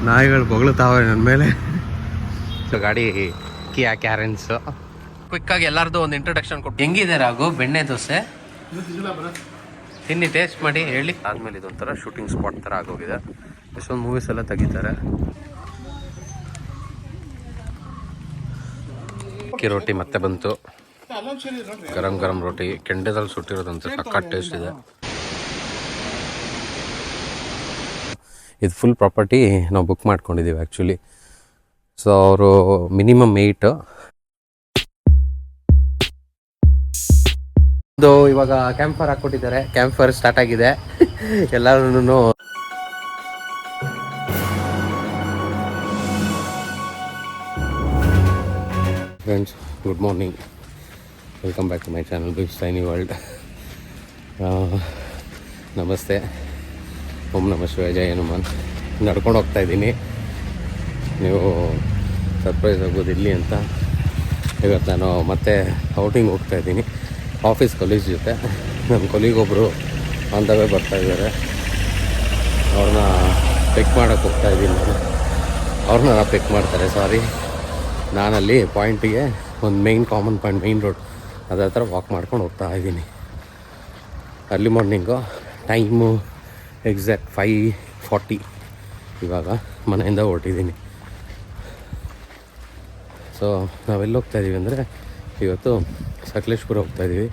ನಾಯಿಗಳು ಬೊಗಳುತ್ತಾವೆ ನನ್ನ ಮೇಲೆ. ಸೊ ಗಾಡಿ ಕಿಯಾ ಕ್ಯಾರೆನ್ಸು. ಕ್ವಿಕ್ಕಾಗಿ ಎಲ್ಲರದು ಒಂದು ಇಂಟ್ರೊಡಕ್ಷನ್ ಕೊಟ್ಟು ಹೆಂಗಿದೆ ರಾಗು ಬೆಣ್ಣೆ ದೋಸೆ ತಿನ್ನಿ ಟೇಸ್ಟ್ ಮಾಡಿ ಹೇಳಿ. ಆದಮೇಲೆ ಇದೊಂಥರ ಶೂಟಿಂಗ್ ಸ್ಪಾಟ್ ಥರ ಆಗೋಗಿದೆ. ಎಷ್ಟೊಂದು ಮೂವೀಸ್ ಎಲ್ಲ ತೆಗಿತಾರೆ. ಅಕ್ಕಿ ರೋಟಿ ಮತ್ತೆ ಬಂತು, ಗರಂ ಗರಂ ರೋಟಿ ಕೆಂಡದಲ್ಲಿ ಸುಟ್ಟಿರೋದಂತೆ ಸಕ್ಕತ್ ಟೇಸ್ಟ್ ಇದೆ. ಇದು ಫುಲ್ ಪ್ರಾಪರ್ಟಿ ನಾವು ಬುಕ್ ಮಾಡ್ಕೊಂಡಿದ್ದೀವಿ ಆ್ಯಕ್ಚುಲಿ. ಸೊ ಅವರು ಮಿನಿಮಮ್ 8. ಇದು ಇವಾಗ ಕ್ಯಾಂಪ್ ಫೈರ್ ಹಾಕ್ಕೊಟ್ಟಿದ್ದಾರೆ. ಕ್ಯಾಂಪ್ ಫೈರ್ ಸ್ಟಾರ್ಟ್ ಆಗಿದೆ. ಎಲ್ಲರೂ friends good morning, welcome back to my channel bigs tiny world. ನಮಸ್ತೆ, ಓಂ ನಮಃ ಶಿವಾಯ, ಜಯ ಹನುಮಾನ್. ನಡ್ಕೊಂಡು ಹೋಗ್ತಾ ಇದ್ದೀನಿ. ನೀವು ಸರ್ಪ್ರೈಸ್ ಆಗ್ಬೋದು ಇಲ್ಲಿ ಅಂತ. ಇವತ್ತು ನಾನು ಮತ್ತೆ ಔಟಿಂಗ್ ಹೋಗ್ತಾ ಇದ್ದೀನಿ ಆಫೀಸ್ ಕೊಲೀಗ್ಸ್ ಜೊತೆ. ನಮ್ಮ ಕೊಲೀಗೊಬ್ಬರು ಆನ್ ದ ವೇ ಬರ್ತಾಯಿದ್ದಾರೆ. ಅವ್ರನ್ನ ಪಿಕ್ ಮಾಡೋಕ್ಕೆ ಹೋಗ್ತಾ ಇದ್ದೀನಿ ನಾನು. ಅವ್ರನ್ನ ಪಿಕ್ ಮಾಡ್ತಾರೆ, ಸಾರಿ. ನಾನಲ್ಲಿ ಪಾಯಿಂಟಿಗೆ ಒಂದು ಕಾಮನ್ ಪಾಯಿಂಟ್ ಮೇಯ್ನ್ ರೋಡ್ ಅದ್ರ ಹತ್ರ ವಾಕ್ ಮಾಡ್ಕೊಂಡು ಹೋಗ್ತಾ ಇದ್ದೀನಿ. Early morning, time exact 5:40. ಇವಾಗ ಮನೆಯಿಂದ ಹೊರಟಿದ್ದೀನಿ. ಸೊ ನಾವೆಲ್ಲಿ ಹೋಗ್ತಾಯಿದ್ದೀವಿ ಅಂದರೆ ಇವತ್ತು ಸಕಲೇಶ್ಪುರ ಹೋಗ್ತಾಯಿದ್ದೀವಿ.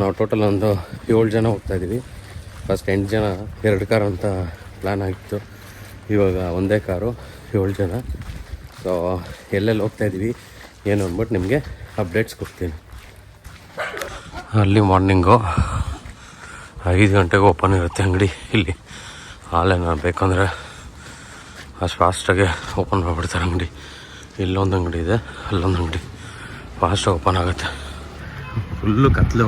ನಾವು ಟೋಟಲ್ ಒಂದು 7 ಜನ ಹೋಗ್ತಾಯಿದ್ದೀವಿ. ಫಸ್ಟ್ 8 ಜನ 2 ಕಾರು ಅಂತ ಪ್ಲ್ಯಾನ್ ಆಗಿತ್ತು. ಇವಾಗ ಒಂದೇ ಕಾರು 7 ಜನ. ಸೊ ಎಲ್ಲೆಲ್ಲಿ ಹೋಗ್ತಾಯಿದ್ದೀವಿ ಏನು ಅಂದ್ಬಿಟ್ಟು ನಿಮಗೆ ಅಪ್ಡೇಟ್ಸ್ ಕೊಡ್ತೀನಿ. ಅಲ್ಲಿ ಮಾರ್ನಿಂಗು 5 ಗಂಟೆಗೆ ಓಪನ್ ಇರುತ್ತೆ ಅಂಗಡಿ. ಇಲ್ಲಿ ಹಾಲೇನಾರು ಬೇಕಂದರೆ ಅಷ್ಟು ಫಾಸ್ಟಾಗೆ ಓಪನ್ ಮಾಡಿಬಿಡ್ತಾರೆ ಅಂಗಡಿ. ಇಲ್ಲೊಂದು ಅಂಗಡಿ ಇದೆ, ಅಲ್ಲೊಂದು ಅಂಗಡಿ. ಫಾಸ್ಟಾಗಿ ಓಪನ್ ಆಗುತ್ತೆ. ಫುಲ್ಲು ಕತ್ಲು,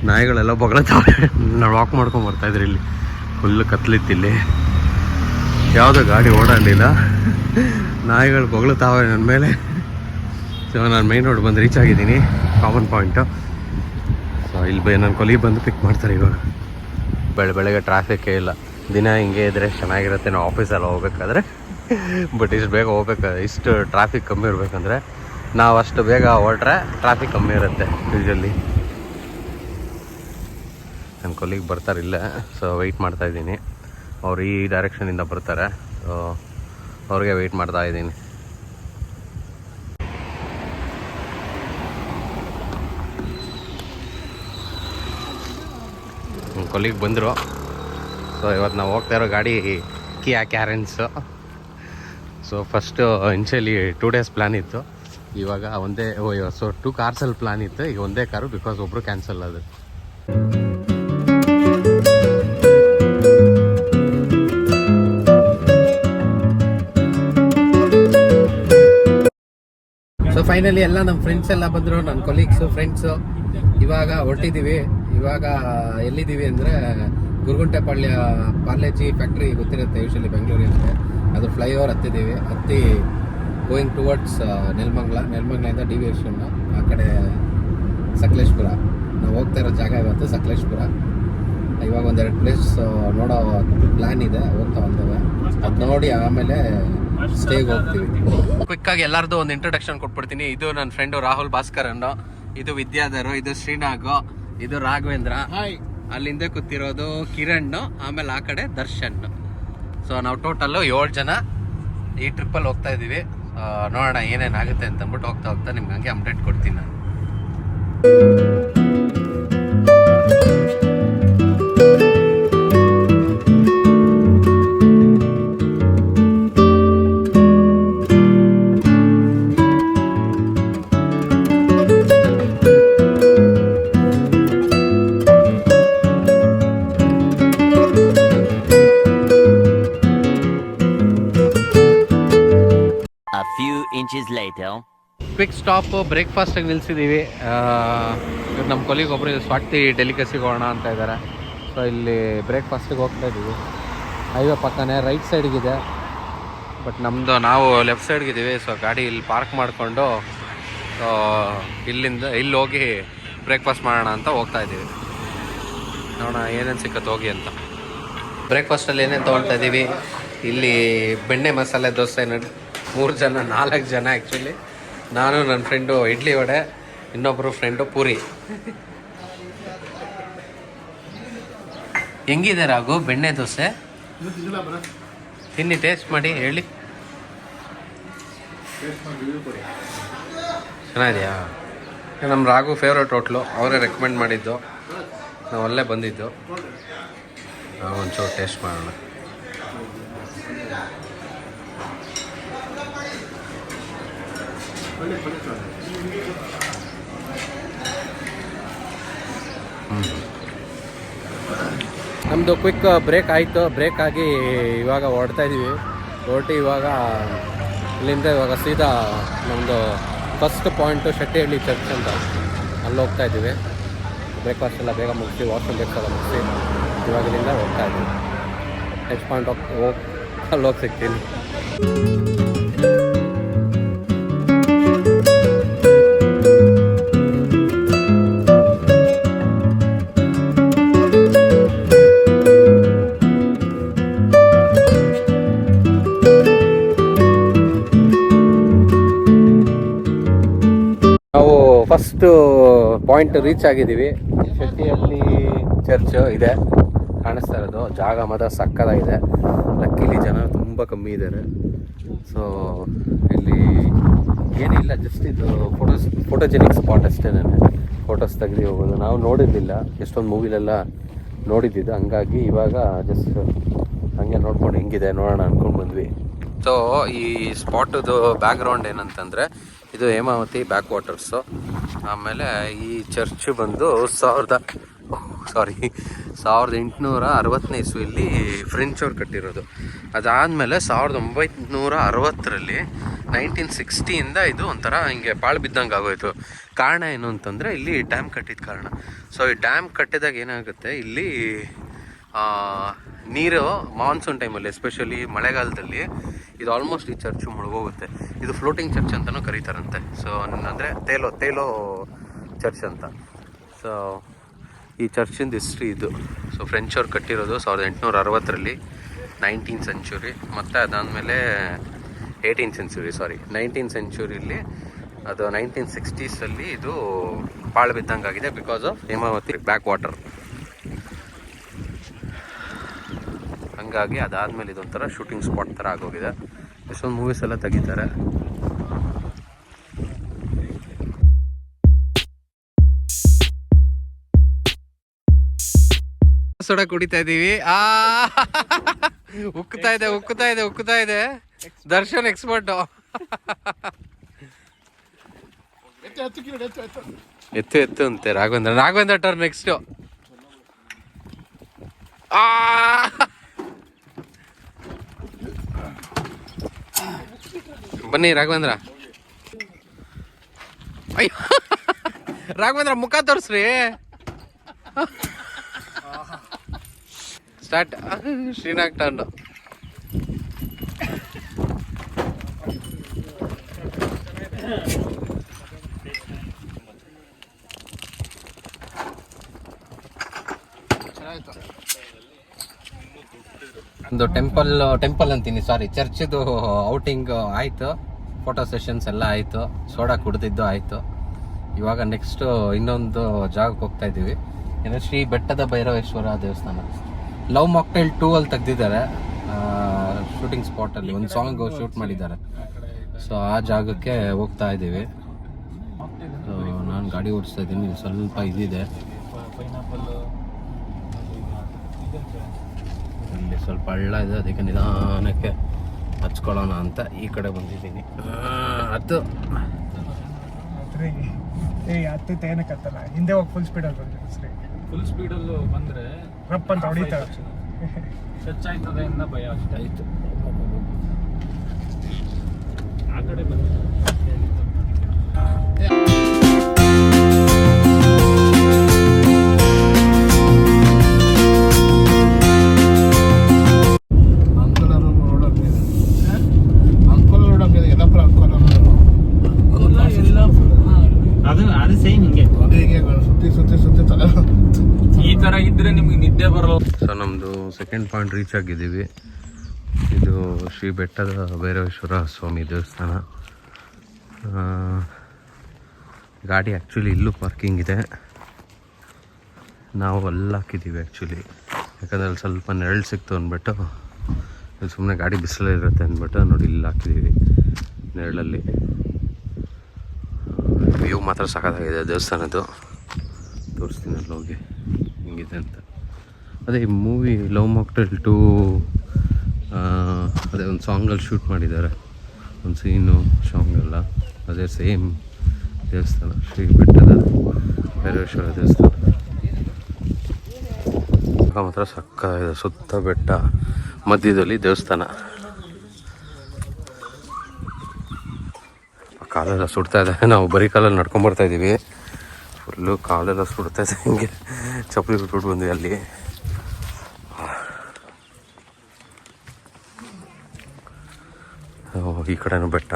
ನಾಯಿಗಳೆಲ್ಲ ಬೊಗಳ್ತಾವೆ. ನಾವು ವಾಕ್ ಮಾಡ್ಕೊಂಡು ಬರ್ತಾಯಿದ್ರಿ. ಇಲ್ಲಿ ಫುಲ್ಲು ಕತ್ಲಿತ್ತು. ಇಲ್ಲಿ ಯಾವುದೋ ಗಾಡಿ ಓಡಾಡಲಿಲ್ಲ, ನಾಯಿಗಳು ಬೊಗಳ್ತಾವೆ ನನ್ನ ಮೇಲೆ. ಸೊ ನಾನು ಮೈನ್ ರೋಡ್ ಬಂದು ರೀಚ್ ಆಗಿದ್ದೀನಿ, ಕಾಮನ್ ಪಾಯಿಂಟು. ಸೊ ಇಲ್ಲಿ ನನ್ನ ಕೊಲೀಗ್ ಬಂದು ಪಿಕ್ ಮಾಡ್ತಾರೆ. ಇವಾಗ ಬೆಳಗ್ಗೆ ಟ್ರಾಫಿಕ್ಕೇ ಇಲ್ಲ. ದಿನ ಹಿಂಗೆ ಇದ್ದರೆ ಚೆನ್ನಾಗಿರುತ್ತೆ ನಾವು ಆಫೀಸಲ್ಲಿ ಹೋಗ್ಬೇಕಾದ್ರೆ. ಬಟ್ ಇಷ್ಟು ಬೇಗ ಇಷ್ಟು ಟ್ರಾಫಿಕ್ ಕಮ್ಮಿ ಇರಬೇಕಂದ್ರೆ ನಾವು ಅಷ್ಟು ಬೇಗ ಹೊರಟ್ರೆ ಟ್ರಾಫಿಕ್ ಕಮ್ಮಿ ಇರುತ್ತೆ ಯೂಶಲಿ. ನನ್ನ ಕೊಲೀಗ್ ಬರ್ತಾರಿಲ್ಲ, ಸೊ ವೆಯ್ಟ್ ಮಾಡ್ತಾಯಿದ್ದೀನಿ. ಅವ್ರು ಈ ಡೈರೆಕ್ಷನಿಂದ ಬರ್ತಾರೆ, ಸೊ ಅವ್ರಿಗೆ ವೆಯ್ಟ್ ಮಾಡ್ತಾಯಿದ್ದೀನಿ. ನನ್ನ ಕೊಲೀಗ್ ಬಂದರು. ಸೊ ಇವತ್ತು ನಾವು ಹೋಗ್ತಾ ಇರೋ ಗಾಡಿ Kia Carens. So first initially 2 days plan ಇತ್ತು. ಇವಾಗ ಒಂದೇ, ಸೊ 2 ಕಾರ್ಸಲ್ಲಿ ಪ್ಲ್ಯಾನ್ ಇತ್ತು. ಈಗ ಒಂದೇ ಕಾರು, ಬಿಕಾಸ್ ಒಬ್ಬರು ಕ್ಯಾನ್ಸಲ್ ಅದು. ಸೊ ಫೈನಲಿ ಎಲ್ಲ ನಮ್ಮ ಫ್ರೆಂಡ್ಸ್ ಎಲ್ಲ ಬಂದರು, ನನ್ನ ಕೊಲೀಗ್ಸು ಫ್ರೆಂಡ್ಸು. ಇವಾಗ ಹೊರಟಿದ್ದೀವಿ. ಇವಾಗ ಎಲ್ಲಿದ್ದೀವಿ ಅಂದರೆ ಗುರುಗುಂಟೆಪಾಳ್ಯ ಪಾರ್ಲೆಜಿ ಫ್ಯಾಕ್ಟ್ರಿ ಗೊತ್ತಿರುತ್ತೆ ಯೂಶಲಿ ಬೆಂಗಳೂರಿಗೆ. ಅದು ಫ್ಲೈಓವರ್ ಹತ್ತಿದ್ದೀವಿ. ಹತ್ತಿ ಗೋಯಿಂಗ್ ಟುವರ್ಡ್ಸ್ ನೆಲಮಂಗಲದಿಂದ ಡಿವಿಯೇಷನ್ನು ಆ ಕಡೆ ಸಕಲೇಶ್ಪುರ. ನಾವು ಹೋಗ್ತಾ ಇರೋ ಜಾಗ ಇವತ್ತು ಸಕಲೇಶ್ಪುರ. ಇವಾಗ 1-2 ಪ್ಲೇಸ್ ನೋಡೋ ಪ್ಲ್ಯಾನ್ ಇದೆ, ಹೋಗ್ತಾ ಬಂದವೆ. ಅದು ನೋಡಿ ಆಮೇಲೆ ಸ್ಟೇಗೆ ಹೋಗ್ತೀವಿ. ಕ್ವಿಕ್ಕಾಗಿ ಎಲ್ಲರದು ಒಂದು ಇಂಟ್ರೊಡಕ್ಷನ್ ಕೊಟ್ಬಿಡ್ತೀನಿ. ಇದು ನನ್ನ ಫ್ರೆಂಡು ರಾಹುಲ್ ಭಾಸ್ಕರನ್ನು, ಇದು ವಿದ್ಯಾಧರು, ಇದು ಶ್ರೀನಾಗು, ಇದು ರಾಘವೇಂದ್ರ, ಅಲ್ಲಿಂದ ಕೂತಿರೋದು ಕಿರಣ್, ಆಮೇಲೆ ಆ ಕಡೆ ದರ್ಶನ್. ಸೊ ನಾವು ಟೋಟಲ್ಲು 7 ಜನ ಈ ಟ್ರಿಪ್ಪಲ್ಲಿ ಹೋಗ್ತಾ ಇದ್ದೀವಿ. ನೋಡೋಣ ಏನೇನಾಗುತ್ತೆ ಅಂತ ಅಂದ್ಬಿಟ್ಟು ಹೋಗ್ತಾ ನಿಮ್ಗೆ ಹಂಗೆ ಅಪ್ಡೇಟ್ ಕೊಡ್ತೀನಿ ನಾನು. ಕ್ವಿಕ್ ಸ್ಟಾಪ್ ಬ್ರೇಕ್ಫಾಸ್ಟಿಗೆ ನಿಲ್ಸಿದ್ದೀವಿ. ನಮ್ಮ ಕೊಲೀಗ್ ಒಬ್ಬರು ಸ್ವಾತಿ ಡೆಲಿಕಸಿಗೆ ಹೋಗೋಣ ಅಂತ ಇದ್ದಾರೆ. ಸೊ ಇಲ್ಲಿ ಬ್ರೇಕ್ಫಾಸ್ಟಿಗೆ ಹೋಗ್ತಾ ಇದ್ದೀವಿ. ಹೈವೇ ಪಕ್ಕನೇ ರೈಟ್ ಸೈಡ್ಗಿದೆ, ಬಟ್ ನಾವು ಲೆಫ್ಟ್ ಸೈಡ್ಗಿದ್ದೀವಿ. ಸೊ ಗಾಡಿ ಇಲ್ಲಿ ಪಾರ್ಕ್ ಮಾಡಿಕೊಂಡು ಇಲ್ಲಿ ಹೋಗಿ ಬ್ರೇಕ್ಫಾಸ್ಟ್ ಮಾಡೋಣ ಅಂತ ಹೋಗ್ತಾ ಇದ್ದೀವಿ. ನೋಡೋಣ ಏನೇನು ಸಿಕ್ಕತ್ತೆ ಹೋಗಿ ಅಂತ. ಬ್ರೇಕ್ಫಾಸ್ಟಲ್ಲಿ ಏನೇನು ತೊಗೊಳ್ತಾ ಇದ್ದೀವಿ ಇಲ್ಲಿ ಬೆಣ್ಣೆ ಮಸಾಲೆ ದೋಸೆ 3 ಜನ 4 ಜನ ಆ್ಯಕ್ಚುಲಿ. ನಾನು ನನ್ನ ಫ್ರೆಂಡು ಇಡ್ಲಿ ವಡೆ, ಇನ್ನೊಬ್ಬರು ಫ್ರೆಂಡು ಪೂರಿ. ಹೆಂಗಿದೆ ರಾಘು ಬೆಣ್ಣೆ ದೋಸೆ? ತಿನ್ನಿ, ಟೇಸ್ಟ್ ಮಾಡಿ ಹೇಳಿ. ಚೆನ್ನಾಗಿದೆಯಾ? ನಮ್ಮ ರಾಘು ಫೇವ್ರೇಟ್ ಹೋಟ್ಲು, ಅವರೇ ರೆಕಮೆಂಡ್ ಮಾಡಿದ್ದು, ನಾವು ಅಲ್ಲೇ ಬಂದಿದ್ದು. ನಾವು ಒಂಚೂರು ಟೇಸ್ಟ್ ಮಾಡೋಣ. ನಮ್ಮದು ಕ್ವಿಕ್ ಬ್ರೇಕ್ ಆಯಿತು. ಬ್ರೇಕ್ ಆಗಿ ಇವಾಗ ಹೊರಡ್ತಾ ಇದ್ದೀವಿ. ಇವಾಗ ಇಲ್ಲಿಂದ ಇವಾಗ ಸೀದಾ ನಮ್ಮದು ಫಸ್ಟ್ ಪಾಯಿಂಟು ಶೆಟ್ಟಿಹಳ್ಳಿ ಚರ್ಚ್ ಅಂತ, ಅಲ್ಲಿ ಹೋಗ್ತಾ ಇದ್ದೀವಿ. ಬ್ರೇಕ್ಫಾಸ್ಟ್ ಎಲ್ಲ ಬೇಗ ಮುಗಿಸಿ, ವಾಶ್ರೂಮ್ ಬ್ರೇಕ್ಸ್ ಎಲ್ಲ ಮುಗಿಸಿ ಇವಾಗ ಇಲ್ಲಿಂದ ಹೋಗ್ತಾ ಇದ್ದೀವಿ. ನೆಕ್ಸ್ಟ್ ಪಾಯಿಂಟ್ ಅಲ್ಲಿ ಹೋಗಿ ಸಿಗ್ತೀನಿ. ಫಸ್ಟ್ ಪಾಯಿಂಟ್ ರೀಚ್ ಆಗಿದ್ದೀವಿ. ಶೆಟ್ಟಿಹಳ್ಳಿ ಚರ್ಚ್ ಇದೆ ಕಾಣಿಸ್ತಾ ಇರೋದು. ಜಾಗ ಮಾತ್ರ ಸಕ್ಕತ್ತಾಗಿದೆ. ಲಕ್ಕಿಲಿ ಜನ ತುಂಬ ಕಮ್ಮಿ ಇದ್ದಾರೆ. ಸೊ ಇಲ್ಲಿ ಏನಿಲ್ಲ, ಜಸ್ಟ್ ಇದು ಫೋಟೋಜೆನಿಕ್ ಸ್ಪಾಟ್ ಅಷ್ಟೇ. ಫೋಟೋಸ್ ತೆಗೆದು ಹೋಗೋದು. ನಾವು ನೋಡಿರಲಿಲ್ಲ, ಎಷ್ಟೊಂದು ಮೂವಿಲೆಲ್ಲ ನೋಡಿದ್ದಿದ್ದು, ಹಂಗಾಗಿ ಇವಾಗ ಜಸ್ಟ್ ಹಂಗೆ ನೋಡ್ಕೊಂಡು ಹೆಂಗಿದೆ ನೋಡೋಣ ಅಂದ್ಕೊಂಡು ಬಂದ್ವಿ. ಸೊ ಈ ಸ್ಪಾಟದು ಬ್ಯಾಕ್ಗ್ರೌಂಡ್ ಏನಂತಂದರೆ, ಇದು ಹೇಮಾವತಿ ಬ್ಯಾಕ್ ವಾಟರ್ಸು. ಆಮೇಲೆ ಈ ಚರ್ಚ್ ಬಂದು 1860ನೇ ಇಸ್ವಿಯಲ್ಲಿ ಫ್ರೆಂಚ್ ಅವ್ರು ಕಟ್ಟಿರೋದು. ಅದಾದಮೇಲೆ 1960ರಲ್ಲಿ 1960ಇಂದ ಇದು ಒಂಥರ ಹಿಂಗೆ ಪಾಳು ಬಿದ್ದಂಗೆ ಆಗೋಯ್ತು. ಕಾರಣ ಏನು ಅಂತಂದರೆ, ಇಲ್ಲಿ ಡ್ಯಾಮ್ ಕಟ್ಟಿದ ಕಾರಣ. ಸೊ ಈ ಡ್ಯಾಮ್ ಕಟ್ಟಿದಾಗ ಏನಾಗುತ್ತೆ, ಇಲ್ಲಿ ನೀರು ಮಾನ್ಸೂನ್ ಟೈಮಲ್ಲಿ, ಎಸ್ಪೆಷಲಿ ಮಳೆಗಾಲದಲ್ಲಿ ಇದು ಆಲ್ಮೋಸ್ಟ್ ಈ ಚರ್ಚು ಮುಳುಗೋಗುತ್ತೆ. ಇದು ಫ್ಲೋಟಿಂಗ್ ಚರ್ಚ್ ಅಂತಲೂ ಕರೀತಾರಂತೆ. ಸೊ ಅಂದರೆ ತೇಲೋ ಚರ್ಚ್ ಅಂತ. ಸೊ ಈ ಚರ್ಚಿಂದ ಹಿಸ್ಟ್ರಿ ಇದು. ಸೊ ಫ್ರೆಂಚ್ ಅವ್ರು ಕಟ್ಟಿರೋದು 1860ರಲ್ಲಿ, 19th ಸೆಂಚುರಿ. ಮತ್ತು ಅದಾದಮೇಲೆ 19th ಸೆಂಚುರಿಲಿ ಅದು 1960ಸಲ್ಲಿ ಇದು ಪಾಳು ಬಿದ್ದಂಗಾಗಿದೆ because of Hemavathi back water. ಹಂಗಾಗಿ ಅದಾದಮೇಲೆ ಇದೊಂಥರ ಶೂಟಿಂಗ್ ಸ್ಪಾಟ್ ಥರ ಆಗೋಗಿದೆ. ಎಷ್ಟೊಂದು ಮೂವೀಸ್ ಎಲ್ಲ ತೆಗಿತಾರೆ. ಸೋಡಾ ಕುಡಿತಾ ಇದ್ದೀವಿ. ಉಕ್ಕುತ್ತಾ ಇದೆ. ದರ್ಶನ್ ಎಕ್ಸ್ಪರ್ಟು. ಎತ್ತು ಅಂತೆ ರಾಘವೇಂದ್ರ ಟರ್ನ್ ನೆಕ್ಸ್ಟು. ಬನ್ನಿ ರಾಘವೇಂದ್ರ. ಅಯ್ಯೋ ರಾಘವೇಂದ್ರ ಮುಖ ತೋರಿಸ್ರಿ. ಸ್ಟಾರ್ಟ್. ಶ್ರೀನಾಗ್ ಟರ್ನ್. ಒಂದು ಟೆಂಪಲ್ ಅಂತೀನಿ, ಚರ್ಚ್ದು ಔಟಿಂಗ್ ಆಯಿತು. ಫೋಟೋ ಸೆಷನ್ಸ್ ಎಲ್ಲ ಆಯಿತು. ಸೋಡಾ ಕುಡ್ದಿದ್ದು ಆಯಿತು. ಇವಾಗ ನೆಕ್ಸ್ಟು ಇನ್ನೊಂದು ಜಾಗಕ್ಕೆ ಹೋಗ್ತಾ ಇದ್ದೀವಿ. ಏನೋ ಶ್ರೀ ಬೆಟ್ಟದ ಭೈರವೇಶ್ವರ ದೇವಸ್ಥಾನ. ಲವ್ ಮಾಕ್ಟೈಲ್ 2 ಅಲ್ಲಿ ತೆಗ್ದಿದ್ದಾರೆ ಶೂಟಿಂಗ್ ಸ್ಪಾಟಲ್ಲಿ. ಒಂದು ಸಾಂಗ್ ಶೂಟ್ ಮಾಡಿದ್ದಾರೆ. ಸೊ ಆ ಜಾಗಕ್ಕೆ ಹೋಗ್ತಾ ಇದ್ದೀವಿ. ಸೊ ನಾನು ಗಾಡಿ ಓಡಿಸ್ತಾ ಇದ್ದೀನಿ. ಸ್ವಲ್ಪ ಇದಿದೆ, ಇಲ್ಲಿ ಸ್ವಲ್ಪ ಹಳ್ಳ ಇದೆ, ಅದಕ್ಕೆ ನಿಧಾನಕ್ಕೆ ಹಚ್ಕೊಳ್ಳೋಣ ಅಂತ ಈ ಕಡೆ ಬಂದಿದ್ದೀನಿ. ಹತ್ತು ಏನಕ್ಕತ್ತಲ್ಲ, ಹಿಂದೆ ಹೋಗಿ ಫುಲ್ ಸ್ಪೀಡಲ್ಲಿ ಬಂದಿರಿ. ಫುಲ್ ಸ್ಪೀಡಲ್ಲೂ ಬಂದರೆ ರಪ್ ಅಂತ ಹೊಡಿತಾರೆ. ಟಚ್ ಆಯ್ತದೆ ಇಂದ ಭಯ ಆಯ್ತು. ಆ ಕಡೆ ಬಂದ ಸೊ ನಮ್ಮದು ಸೆಕೆಂಡ್ ಪಾಯಿಂಟ್ ರೀಚ್ ಆಗಿದ್ದೀವಿ. ಇದು ಶ್ರೀ ಬೆಟ್ಟದ ಭೈರವೇಶ್ವರ ಸ್ವಾಮಿ ದೇವಸ್ಥಾನ. ಗಾಡಿ ಆ್ಯಕ್ಚುಲಿ ಇಲ್ಲೂ ಪಾರ್ಕಿಂಗ್ ಇದೆ. ನಾವು ಅಲ್ಲಿ ಹಾಕಿದ್ದೀವಿ ಆ್ಯಕ್ಚುಲಿ, ಯಾಕಂದರೆ ಅಲ್ಲಿ ಸ್ವಲ್ಪ ನೆರಳು ಸಿಕ್ತು ಅಂದ್ಬಿಟ್ಟು. ಇಲ್ಲಿ ಸುಮ್ಮನೆ ಗಾಡಿ ಬಿಸಿಲಿರುತ್ತೆ ಅಂದ್ಬಿಟ್ಟು ನೋಡಿ ಇಲ್ಲಿ ಹಾಕಿದ್ದೀವಿ ನೆರಳಲ್ಲಿ. ವ್ಯೂ ಮಾತ್ರ ಸಖತ್ತಾಗಿದೆ ದೇವಸ್ಥಾನದ್ದು. ತೋರಿಸ್ತೀನಿ ಅಲ್ಲಿ ಹೋಗಿ ಹೆಂಗಿದೆ ಅಂತ. ಅದೇ ಈ ಮೂವಿ ಲವ್ ಮಾಕ್ಟೇಲ್ 2 ಅದೇ ಒಂದು ಸಾಂಗಲ್ಲಿ ಶೂಟ್ ಮಾಡಿದ್ದಾರೆ, ಒಂದು ಸೀನು ಸಾಂಗೆಲ್ಲ. ಅದೇ ಸೇಮ್ ದೇವಸ್ಥಾನ, ಶ್ರೀ ಬೆಟ್ಟದ ಭೈರವೇಶ್ವರ ದೇವಸ್ಥಾನ. ಮಾತ್ರ ಸಕ್ಕತ್ತಾಗಿದೆ. ಸುತ್ತ ಬೆಟ್ಟ, ಮಧ್ಯದಲ್ಲಿ ದೇವಸ್ಥಾನ. ಕಾಲೆಲ್ಲ ಸುಡ್ತಾ ಇದೆ. ನಾವು ಬರೀ ಕಾಲಲ್ಲಿ ನಡ್ಕೊಂಬರ್ತಾ ಇದ್ದೀವಿ. ಫುಲ್ಲು ಕಾಲೆಲ್ಲ ಸುಡ್ತಾ ಇದೆ. ಹಿಂಗೆ ಚಪ್ಪಲಿ ಬಿಟ್ಬಿಟ್ಟು ಬಂದ್ವಿ ಅಲ್ಲಿ. ಈ ಕಡೆನೂ ಬೆಟ್ಟ,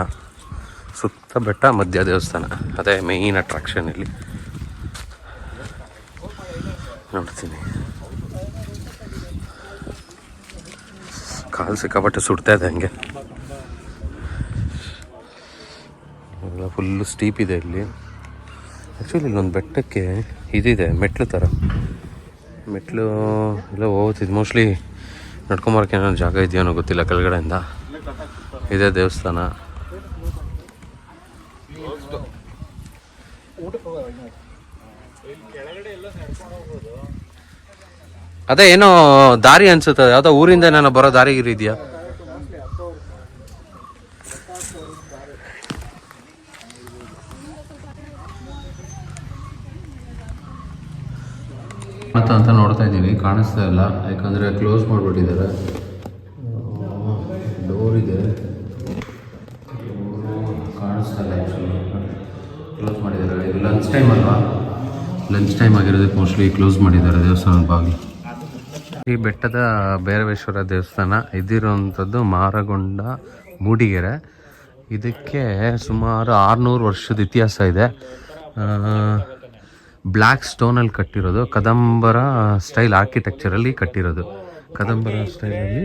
ಸುತ್ತ ಬೆಟ್ಟ, ಮಧ್ಯ ದೇವಸ್ಥಾನ. ಅದೇ ಮೇಯ್ನ್ ಅಟ್ರಾಕ್ಷನ್ ಇಲ್ಲಿ. ನೋಡ್ತೀನಿ, ಕಾಲು ಸಿಕ್ಕಾಪಟ್ಟೆ ಸುಡ್ತಾ ಇದೆ ಹಂಗೆ. ಎಲ್ಲ ಫುಲ್ಲು ಸ್ಟೀಪ್ ಇದೆ ಇಲ್ಲಿ. ಆ್ಯಕ್ಚುಲಿ ಇಲ್ಲೊಂದು ಬೆಟ್ಟಕ್ಕೆ ಇದಿದೆ, ಮೆಟ್ಲು ಥರ. ಮೆಟ್ಲು ಎಲ್ಲ ಹೋಗ್ತಿದ್ದು. ಮೋಸ್ಟ್ಲಿ ನಡ್ಕೊಂಬರಕ್ಕೆ ಏನಾದ್ರು ಜಾಗ ಇದೆಯೋ ಗೊತ್ತಿಲ್ಲ. ಕೆಳಗಡೆಯಿಂದ ಇದೇ ದೇವಸ್ಥಾನ. ಅದೇ ಏನೋ ದಾರಿ ಅನ್ಸುತ್ತೆ, ಯಾವುದೋ ಊರಿಂದ ನಾನು ಬರೋ ದಾರಿಗಿರಿ ಇದೆಯಾ? ಅಂತ ನೋಡ್ತಾ ಇದ್ದೀವಿ, ಕಾಣಿಸ್ತಾ ಇಲ್ಲ ಯಾಕಂದರೆ ಕ್ಲೋಸ್ ಮಾಡಿಬಿಟ್ಟಿದ್ದಾರೆ. ಡೋರ್ ಇದೆ, ಕಾಣಿಸ್ತಾ ಇಲ್ಲ. ಆ್ಯಕ್ಚುಲಿ ಕ್ಲೋಸ್ ಮಾಡಿದ್ದಾರೆ. ಇದು ಲಂಚ್ ಟೈಮ್ ಅಲ್ವಾ? ಲಂಚ್ ಟೈಮ್ ಆಗಿರೋದಕ್ಕೆ ಮೋಸ್ಟ್ಲಿ ಕ್ಲೋಸ್ ಮಾಡಿದ್ದಾರೆ ದೇವಸ್ಥಾನದ ಬಾಗಿಲು. ಈ ಬೆಟ್ಟದ ಭೈರವೇಶ್ವರ ದೇವಸ್ಥಾನ ಇದಿರುವಂಥದ್ದು ಮಾರಗೊಂಡ, ಮೂಡಿಗೆರೆ. ಇದಕ್ಕೆ ಸುಮಾರು 600 ವರ್ಷದ ಇತಿಹಾಸ ಇದೆ. Black ಸ್ಟೋನಲ್ಲಿ ಕಟ್ಟಿರೋದು, ಕದಂಬರ style ಆರ್ಕಿಟೆಕ್ಚರಲ್ಲಿ ಕಟ್ಟಿರೋದು. ಕದಂಬರ ಸ್ಟೈಲಲ್ಲಿ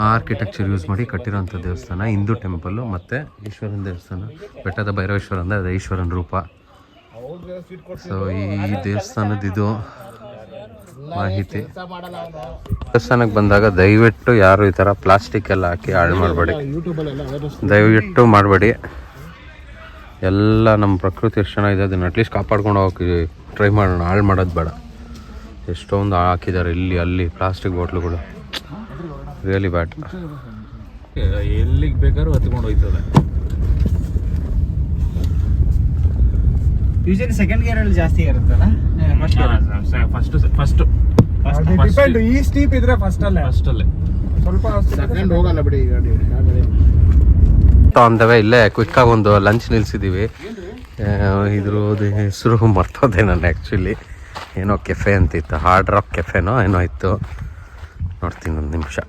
ಆರ್ಕಿಟೆಕ್ಚರ್ ಯೂಸ್ ಮಾಡಿ ಕಟ್ಟಿರೋಂಥ ದೇವಸ್ಥಾನ. ಹಿಂದೂ ಟೆಂಪಲ್ಲು ಮತ್ತು ಈಶ್ವರನ ದೇವಸ್ಥಾನ. ಬೆಟ್ಟದ ಭೈರವೇಶ್ವರ ಅಂದರೆ ಅದು ಈಶ್ವರನ ರೂಪ. ಸೊ ಈ ದೇವಸ್ಥಾನದ್ದು ಮಾಹಿತಿ. ದೇವಸ್ಥಾನಕ್ಕೆ ಬಂದಾಗ ದಯವಿಟ್ಟು ಯಾರು ಈ ಥರ ಪ್ಲಾಸ್ಟಿಕ್ ಎಲ್ಲ ಹಾಕಿ ಹಾಳು ಮಾಡಬೇಡಿ, ದಯವಿಟ್ಟು ಮಾಡಬೇಡಿ. ಎಲ್ಲ ನಮ್ಮ ಪ್ರಕೃತಿ ಎಷ್ಟು ಚೆನ್ನಾಗಿದೆ, ಅದನ್ನು ಅಟ್ಲೀಸ್ಟ್ ಕಾಪಾಡ್ಕೊಂಡು ಹೋಗಿ ಟ್ರೈ ಮಾಡೋಣ. ಹಾಳು ಮಾಡೋದು ಬೇಡ. ಎಷ್ಟೊಂದು ಹಾಕಿದ್ದಾರೆ ಇಲ್ಲಿ ಅಲ್ಲಿ ಪ್ಲಾಸ್ಟಿಕ್ ಬಾಟ್ಲುಗಳು. Really bad. ಎಲ್ಲಿಗೆ ಬೇಕಾದ್ರೂ ಹತ್ಕೊಂಡು ಹೋಯ್ತದೆ. ಯೂಶಲಿ ಸೆಕೆಂಡ್ ಗೇರ್ ಅಲ್ಲಿ ಜಾಸ್ತಿ ಇರುತ್ತಲ್ಲ, ಫಸ್ಟ್ ಈ ಸ್ಟೀಪ್ ಇದ್ರೆ ಫಸ್ಟ್ ಅಲ್ಲೇ ಸ್ವಲ್ಪ ಸೆಕೆಂಡ್ ಹೋಗಲ್ಲ ಬಿಡಿ ಗಾಡಿ. ಆನ್ ದ ವೇ ಇಲ್ಲೇ ಕ್ವಿಕ್ಕಾಗಿ ಒಂದು ಲಂಚ್ ನಿಲ್ಸಿದ್ದೀವಿ. ಇದ್ರದ್ದು ಹೆಸರು ಮರ್ತೋದೆ ನಾನು ಆ್ಯಕ್ಚುಲಿ. ಏನೋ ಕೆಫೆ ಅಂತಿತ್ತು, ಹಾರ್ಡ್ ರಾಕ್ ಕೆಫೆನೋ ಏನೋ ಇತ್ತು. ನೋಡ್ತೀನಿ ಒಂದು ನಿಮಿಷ.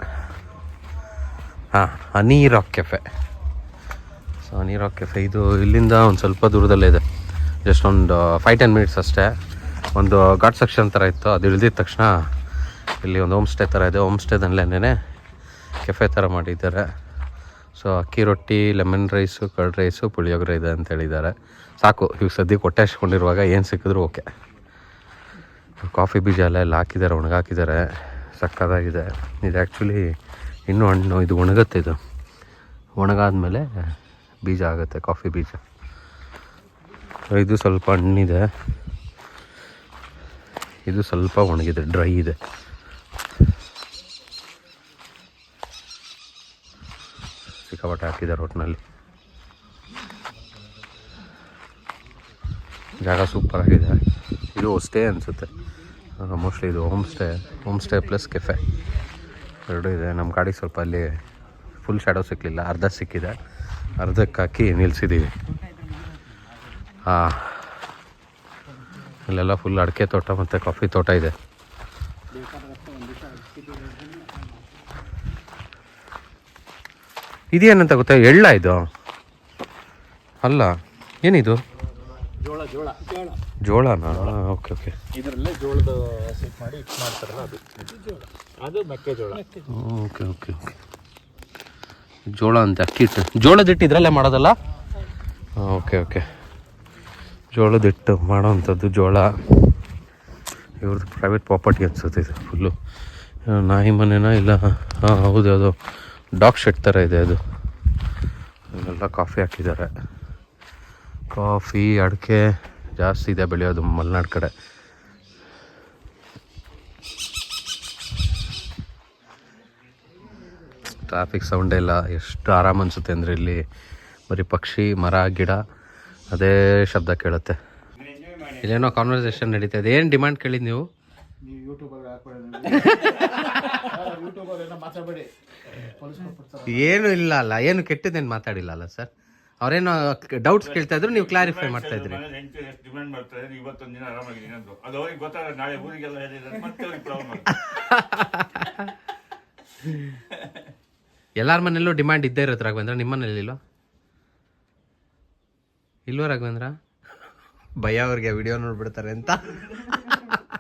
ಹನಿ ರಾಕ್ ಕೆಫೆ. ಸೊ ಹನಿ ರಾಕ್ ಕೆಫೆ ಇದು ಇಲ್ಲಿಂದ ಒಂದು ಸ್ವಲ್ಪ ದೂರದಲ್ಲೇ ಇದೆ. ಜಸ್ಟ್ ಒಂದು 5-10 ಮಿನಿಟ್ಸ್ ಅಷ್ಟೇ. ಒಂದು ಘಾಟ್ ಸೆಕ್ಷನ್ ಥರ ಇತ್ತು, ಅದು ಇಳಿದಿದ ತಕ್ಷಣ ಇಲ್ಲಿ ಒಂದು ಹೋಮ್ ಸ್ಟೇ ಥರ ಇದೆ. ಹೋಮ್ ಸ್ಟೇದಲ್ಲೇನೆ ಕೆಫೆ ಥರ ಮಾಡಿದ್ದಾರೆ. ಸೊ ಅಕ್ಕಿ ರೊಟ್ಟಿ, lemon rice, curd rice, puliyogare ಇದೆ ಅಂತ ಹೇಳಿದ್ದಾರೆ. ಸಾಕು ಇವಾಗ ಸದ್ಯಕ್ಕೆ ಹೊಟ್ಟೆ ಹಚ್ಕೊಂಡಿರುವಾಗ ಏನು ಸಿಕ್ಕಿದ್ರು ಓಕೆ. ಕಾಫಿ ಬೀಜ ಎಲ್ಲ ಹಾಕಿದ್ದಾರೆ, ಒಣಗಾಕಿದ್ದಾರೆ. ಸಕ್ಕತ್ತಾಗಿದೆ. ಇದು ಆ್ಯಕ್ಚುಲಿ ಇನ್ನೂ ಹಣ್ಣು, ಇದು ಒಣಗುತ್ತೆ. ಇದು ಒಣಗಾದ್ಮೇಲೆ ಬೀಜ ಆಗುತ್ತೆ, ಕಾಫಿ ಬೀಜ. ಇದು ಸ್ವಲ್ಪ ಹಣ್ಣಿದೆ, ಇದು ಸ್ವಲ್ಪ ಒಣಗಿದೆ, ಡ್ರೈ ಇದೆ. ಸಿಕ್ಕಾಪಟ್ಟೆ ಹಾಕಿದ್ದಾರೆ ಒಟ್ಟಿನಲ್ಲಿ. ಜಾಗ ಸೂಪರ್ ಆಗಿದೆ. ಇದು ಸ್ಟೇ ಅನಿಸುತ್ತೆ ಮೋಸ್ಟ್ಲಿ. ಇದು ಹೋಮ್ ಸ್ಟೇ ಪ್ಲಸ್ ಕೆಫೆ ಎರಡೂ ಇದೆ. ನಮ್ಮ ಗಾಡಿ ಸ್ವಲ್ಪ ಅಲ್ಲಿ ಫುಲ್ ಶ್ಯಾಡೋ ಸಿಕ್ಕಲಿಲ್ಲ, ಅರ್ಧ ಸಿಕ್ಕಿದೆ. ಅರ್ಧಕ್ಕೆ ಹಾಕಿ ನಿಲ್ಲಿಸಿದ್ದೀವಿ. ಇಲ್ಲೆಲ್ಲ ಫುಲ್ ಅಡಿಕೆ ತೋಟ ಮತ್ತು ಕಾಫಿ ತೋಟ ಇದೆ. ಇದೇನಂತ ಗೊತ್ತಾ? ಎಳ್ಳ ಇದು ಅಲ್ಲ, ಏನಿದು? ಜೋಳನಾ? Okay okay. ಇದರಲ್ಲೇ ಜೋಳದ ಸ್ವೀಟ್ ಮಾಡಿ ಇಟ್ಟು ಮಾಡ್ತಾರಲ್ಲ ಅದು ಅದು ಮೆಕ್ಕೆಜೋಳ. Okay okay okay. ಜೋಳ ಅಂತ ಅಕ್ಕಿ ಹಿಟ್ಟು, ಜೋಳದ ಹಿಟ್ಟು ಇದರಲ್ಲೇ ಮಾಡೋದಲ್ಲ? Okay okay. ಜೋಳದ ಹಿಟ್ಟು ಮಾಡೋವಂಥದ್ದು ಜೋಳ. ಇವ್ರದ್ದು ಪ್ರೈವೇಟ್ ಪ್ರಾಪರ್ಟಿ ಅನಿಸುತ್ತೆ ಇದು ಫುಲ್ಲು. ನಾಯಿ ಮನೆನಾ ಇಲ್ಲ? ಹಾಂ ಹೌದು, ಅದು ಡಾಗ್ ಶೆಡ್ ಥರ ಇದೆ ಅದು. ಎಲ್ಲ ಕಾಫಿ ಹಾಕಿದ್ದಾರೆ. ಕಾಫಿ ಅಡಿಕೆ ಜಾಸ್ತಿ ಇದೆ ಬೆಳೆಯೋದು ಮಲೆನಾಡು ಕಡೆ. ಟ್ರಾಫಿಕ್ ಸೌಂಡೇ ಇಲ್ಲ. ಎಷ್ಟು ಆರಾಮ ಅನಿಸುತ್ತೆ ಅಂದರೆ ಇಲ್ಲಿ ಬರೀ ಪಕ್ಷಿ, ಮರ, ಗಿಡ ಅದೇ ಶಬ್ದ ಕೇಳುತ್ತೆ. ಇಲ್ಲೇನೋ ಕಾನ್ವರ್ಸೇಷನ್ ನಡೀತಾ ಇದೆ. ಏನು ಡಿಮ್ಯಾಂಡ್ ಕೇಳಿದ್ದು ನೀವು? ಏನು ಇಲ್ಲ ಅಲ್ಲ, ಏನು ಕೆಟ್ಟದೇನು ಮಾತಾಡಿಲ್ಲ ಅಲ್ಲ ಸರ್. ಅವ್ರೇನೋ ಡೌಟ್ಸ್ ಕೇಳ್ತಾ ಇದ್ರು, ನೀವು ಕ್ಲಾರಿಫೈ ಮಾಡ್ತಾ ಇದ್ರಿ. ಎಲ್ಲಾರ ಮನೆಯಲ್ಲೂ ಡಿಮ್ಯಾಂಡ್ ಇದ್ದೇ ಇರುತ್ತೆ ರಾಘವೇಂದ್ರ, ನಿಮ್ಮ ಮನೇಲಿ ಇಲ್ವೋ ರಾಘವೇಂದ್ರ? ಭಯ ಅವ್ರಿಗೆ ವಿಡಿಯೋ ನೋಡ್ಬಿಡ್ತಾರೆ ಅಂತ.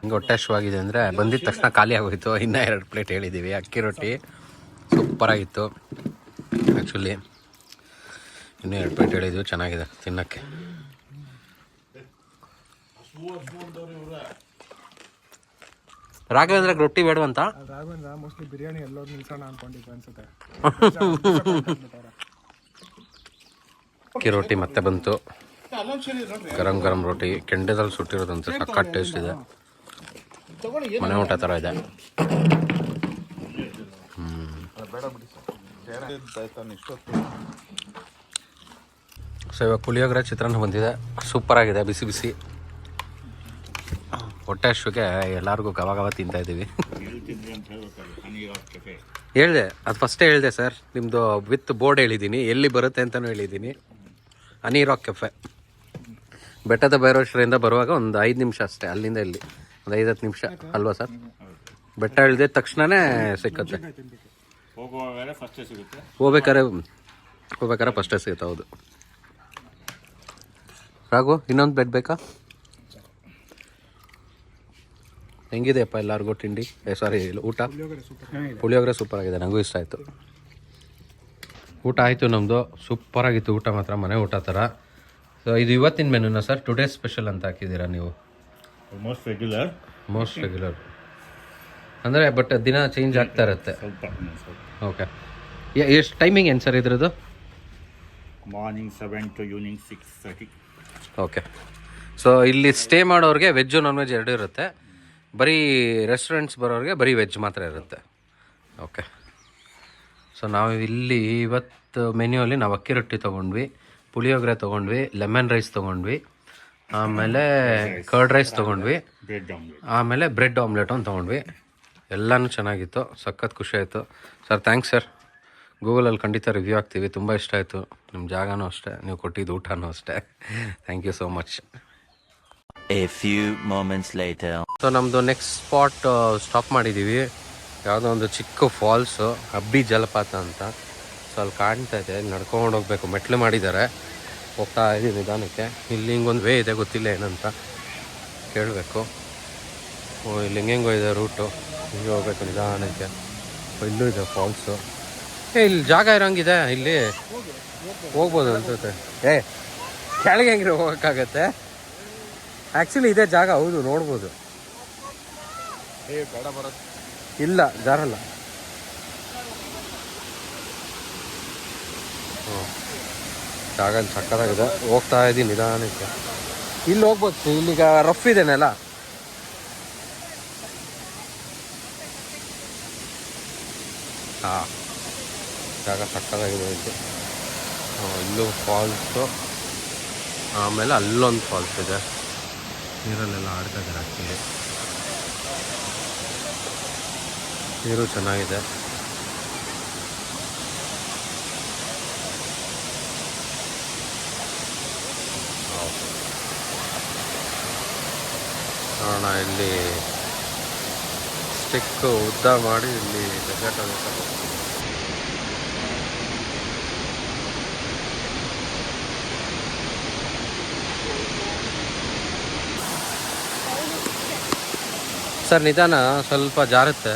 ಹಿಂಗೆ ಹೊಟ್ಟೆ ಹಶ್ವಾಗಿದೆ ಅಂದರೆ ಬಂದಿದ್ದ ತಕ್ಷಣ ಖಾಲಿ ಆಗೋಯ್ತು. ಇನ್ನೂ 2 ಪ್ಲೇಟ್ ಹೇಳಿದ್ದೀವಿ. ಅಕ್ಕಿ ರೊಟ್ಟಿ ಸೂಪರಾಗಿತ್ತು ಆ್ಯಕ್ಚುಲಿ. ಇನ್ನೂ 2 ಪ್ಲೇಟ್ ಹೇಳಿದ್ವಿ, ಚೆನ್ನಾಗಿದೆ ತಿನ್ನೋಕ್ಕೆ. ರಾಘವೇಂದ್ರಕ್ಕೆ ರೊಟ್ಟಿ ಬೇಡವಂತ? ರಾಘವೇಂದ್ರ ಮೋಸ್ಟ್ಲಿ ಬಿರಿಯಾನಿ ಎಲ್ಲರೂ ನಿಲ್ಸೋಣ ಅನ್ಕೊಂಡಿದ್ದು ಅನ್ಸುತ್ತೆ. ಅಕ್ಕಿ ರೊಟ್ಟಿ ಮತ್ತೆ ಬಂತು. ಗರಂ ಗರಂ ರೊಟ್ಟಿ ಕೆಂಡದಲ್ಲಿ ಸುಟ್ಟಿರೋದಂತೆ ಸಕ್ಕತ್ ಟೇಸ್ಟ್ ಇದೆ. ಮನೆ ಊಟ ಥರ ಇದೆ. ಸೊ ಇವಾಗ ಪುಳಿಯೋಗರೆ ಚಿತ್ರಾನ್ನ ಬಂದಿದೆ, ಸೂಪರಾಗಿದೆ, ಬಿಸಿ ಬಿಸಿ. ಹೊಟ್ಟೆ ಅಷ್ಟಕ್ಕೆ ಎಲ್ಲರಿಗೂ ಗವ ತಿಂತಾ ಇದ್ದೀವಿ. ಹೇಳಿದೆ, ಅದು ಫಸ್ಟೇ ಹೇಳಿದೆ ಸರ್, ನಿಮ್ಮದು ವಿತ್ ಬೋರ್ಡ್ ಹೇಳಿದ್ದೀನಿ, ಎಲ್ಲಿ ಬರುತ್ತೆ ಅಂತಲೂ ಹೇಳಿದ್ದೀನಿ. ಹನಿ ರಾಕ್ ಕೆಫೆ, ಬೆಟ್ಟದ ಭೈರವೇಶ್ವರದಿಂದ ಬರುವಾಗ ಒಂದು 5 ನಿಮಿಷ ಅಷ್ಟೇ, ಅಲ್ಲಿಂದ ಇಲ್ಲಿ ಒಂದು 5-10 ನಿಮಿಷ ಅಲ್ವಾ ಸರ್? ಬೆಟ್ಟ ಇಳಿದ ತಕ್ಷಣವೇ ಸಿಕ್ಕತ್ತೆ. ಹೋಗ್ಬೇಕಾರೆ ಫಸ್ಟೇ ಸಿಗುತ್ತೆ. ಹೌದು ರಾಘು, ಇನ್ನೊಂದು ಬೆಡ್ ಬೇಕಾ? ಹೆಂಗಿದೆಯಪ್ಪ ಎಲ್ಲರಿಗೂ ತಿಂಡಿ? ಸಾರಿ ಊಟ? ಪುಳಿಯೋಗರೆ ಸೂಪರ್ ಆಗಿದೆ, ನನಗೂ ಇಷ್ಟ ಆಯಿತು. ಊಟ ಆಯಿತು ನಮ್ಮದು, ಸೂಪರಾಗಿತ್ತು ಊಟ ಮಾತ್ರ, ಮನೆ ಊಟ ಥರ. ಸೊ ಇದು ಇವತ್ತಿನ ಮೆನುನಾ ಸರ್? ಟುಡೇ ಸ್ಪೆಷಲ್ ಅಂತ ಹಾಕಿದ್ದೀರಾ ನೀವು? ಮೋಸ್ಟ್ ರೆಗ್ಯುಲರ್ ಅಂದರೆ ಬಟ್ ದಿನ ಚೇಂಜ್ ಆಗ್ತಾ ಇರುತ್ತೆ. ಓಕೆ. ಎಷ್ಟು ಟೈಮಿಂಗ್ ಏನು ಸರ್ ಇದ್ರದ್ದು? Morning 7 to evening 6:30. Okay. So ಇಲ್ಲಿ ಸ್ಟೇ ಮಾಡೋರಿಗೆ ವೆಜ್ಜು ನಾನ್ ವೆಜ್ 2 ಇರುತ್ತೆ. ಬರೀ ರೆಸ್ಟೋರೆಂಟ್ಸ್ ಬರೋರಿಗೆ ಬರೀ ವೆಜ್ ಮಾತ್ರ ಇರುತ್ತೆ. ಓಕೆ. ಸೊ ನಾವು ಇಲ್ಲಿ ಇವತ್ತು ಮೆನ್ಯೂಲ್ಲಿ ನಾವು ಅಕ್ಕಿ ರೊಟ್ಟಿ ತೊಗೊಂಡ್ವಿ, ಪುಳಿಯೋಗರೆ ತೊಗೊಂಡ್ವಿ, ಲೆಮನ್ ರೈಸ್ ತೊಗೊಂಡ್ವಿ, ಆಮೇಲೆ ಕರ್ಡ್ ರೈಸ್ ತೊಗೊಂಡ್ವಿ, ಆಮೇಲೆ ಬ್ರೆಡ್ ಆಮ್ಲೆಟ್ ಒಂದು ತೊಗೊಂಡ್ವಿ. ಎಲ್ಲನೂ ಚೆನ್ನಾಗಿತ್ತು, ಸಖತ್ ಖುಷಿ ಆಯಿತು ಸರ್. Thanks sir. ಗೂಗಲಲ್ಲಿ ಖಂಡಿತ ರಿವ್ಯೂ ಹಾಕ್ತೀವಿ. ತುಂಬ ಇಷ್ಟ ಆಯಿತು ನಿಮ್ಮ ಜಾಗನೂ ಅಷ್ಟೇ, ನೀವು ಕೊಟ್ಟಿದ್ದು ಊಟನೂ ಅಷ್ಟೇ. Thank you so much. A few moments later. So ನಮ್ಮದು ನೆಕ್ಸ್ಟ್ ಸ್ಪಾಟ್ ಸ್ಟಾಪ್ ಮಾಡಿದ್ದೀವಿ. ಯಾವುದೋ ಒಂದು ಚಿಕ್ಕ ಫಾಲ್ಸು, ಅಬ್ಬಿ ಜಲಪಾತ ಅಂತ. ಸೊ ಅಲ್ಲಿ ಕಾಣ್ತಾ ಇದೆ, ನಡ್ಕೊಂಡು ಹೋಗ್ಬೇಕು, ಮೆಟ್ಲು ಮಾಡಿದ್ದಾರೆ, ಹೋಗ್ತಾ ಇದ್ದೀವಿ ನಿಧಾನಕ್ಕೆ. ಇಲ್ಲಿ ಹಿಂಗೊಂದು ವೇ ಇದೆ, ಗೊತ್ತಿಲ್ಲ ಏನಂತ ಕೇಳಬೇಕು. ಇಲ್ಲಿ ಹಿಂಗೆಂಗೋ ಇದೆ ರೂಟು, ಹಿಂಗೆ ಹೋಗ್ಬೇಕು ನಿಧಾನಕ್ಕೆ. ಇಲ್ಲೂ ಇದೆ ಫಾಲ್ಸು. ಇಲ್ಲಿ ಜಾಗ ಇರೋಂಗಿದೆ, ಇಲ್ಲಿ ಹೋಗ್ಬೋದು ಅನ್ಸುತ್ತೆ. ಕೆಳಗೆ ಹೆಂಗ್ರೆ ಹೋಗೋಕ್ಕಾಗತ್ತೆ? ಆ್ಯಕ್ಚುಲಿ ಇದೇ ಜಾಗ, ಹೌದು, ನೋಡ್ಬೋದು. ಇಲ್ಲ ಜಾರಲ್ಲ. ಜಾಗ ಸಕ್ಕತ್ತಾಗಿದೆ, ಹೋಗ್ತಾ ಇದ್ದೀನಿ ನಿಧಾನಕ್ಕೆ. ಇಲ್ಲಿ ಹೋಗ್ಬೋದು, ಇಲ್ಲಿಗ ರಫ್ ಇದೆನೆಲ್ಲ. ಹಾಂ, ಜಾಗ ಸಕ್ಕತ್ತಾಗಿದೆ ಇದು. ಇಲ್ಲೂ ಫಾಲ್ಸು, ಆಮೇಲೆ ಅಲ್ಲೊಂದು ಫಾಲ್ಸ್ ಇದೆ, ನೀರಲ್ಲೆಲ್ಲ ಆಡ್ತಾ ಇದ್ದಾರೆ. ಆ್ಯಕ್ಚುಲಿ ನೀರು ಚೆನ್ನಾಗಿದೆ. ನೋಡೋಣ, ಇಲ್ಲಿ ಸ್ಟಿಕ್ ಉದ್ದ ಮಾಡಿ ಇಲ್ಲಿ ಡೆಸರ್ಟ್ ಆಗುತ್ತೆ. ಸರ್ ನಿಧಾನ, ಸ್ವಲ್ಪ ಜಾರುತ್ತೆ